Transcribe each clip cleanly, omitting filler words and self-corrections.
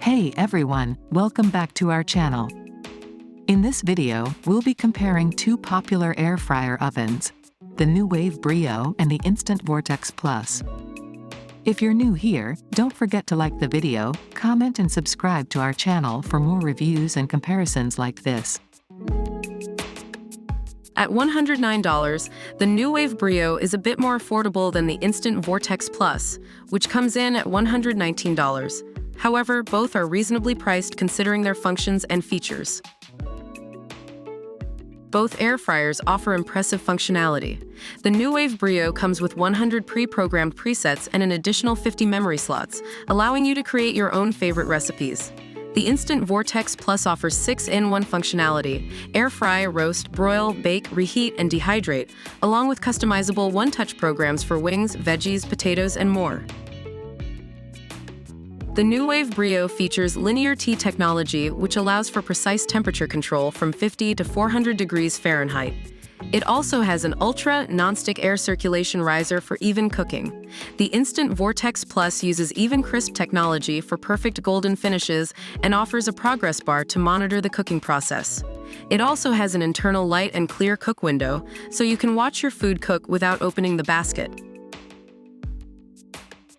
Hey everyone, welcome back to our channel. In this video, we'll be comparing two popular air fryer ovens, the Nuwave Brio and the Instant Vortex Plus. If you're new here, don't forget to like the video, comment and subscribe to our channel for more reviews and comparisons like this. At $109, the Nuwave Brio is a bit more affordable than the Instant Vortex Plus, which comes in at $119. However, both are reasonably priced considering their functions and features. Both air fryers offer impressive functionality. The Nuwave Brio comes with 100 pre-programmed presets and an additional 50 memory slots, allowing you to create your own favorite recipes. The Instant Vortex Plus offers 6-in-1 functionality: air fry, roast, broil, bake, reheat, and dehydrate, along with customizable one-touch programs for wings, veggies, potatoes, and more. The Nuwave Brio features linear T technology, which allows for precise temperature control from 50 to 400 degrees Fahrenheit. It also has an ultra non-stick air circulation riser for even cooking. The Instant Vortex Plus uses Even Crisp technology for perfect golden finishes and offers a progress bar to monitor the cooking process. It also has an internal light and clear cook window, so you can watch your food cook without opening the basket.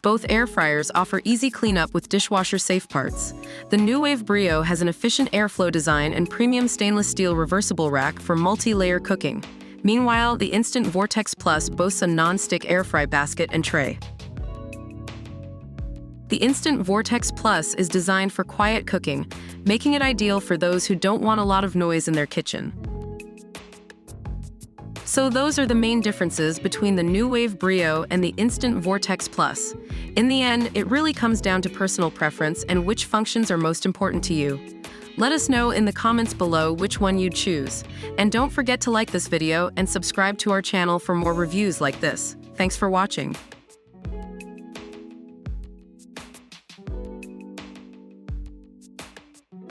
Both air fryers offer easy cleanup with dishwasher-safe parts. The Nuwave Brio has an efficient airflow design and premium stainless steel reversible rack for multi-layer cooking. Meanwhile, the Instant Vortex Plus boasts a non-stick air fry basket and tray. The Instant Vortex Plus is designed for quiet cooking, making it ideal for those who don't want a lot of noise in their kitchen. So those are the main differences between the Nuwave Brio and the Instant Vortex Plus. In the end, it really comes down to personal preference and which functions are most important to you. Let us know in the comments below which one you'd choose. And don't forget to like this video and subscribe to our channel for more reviews like this. Thanks for watching.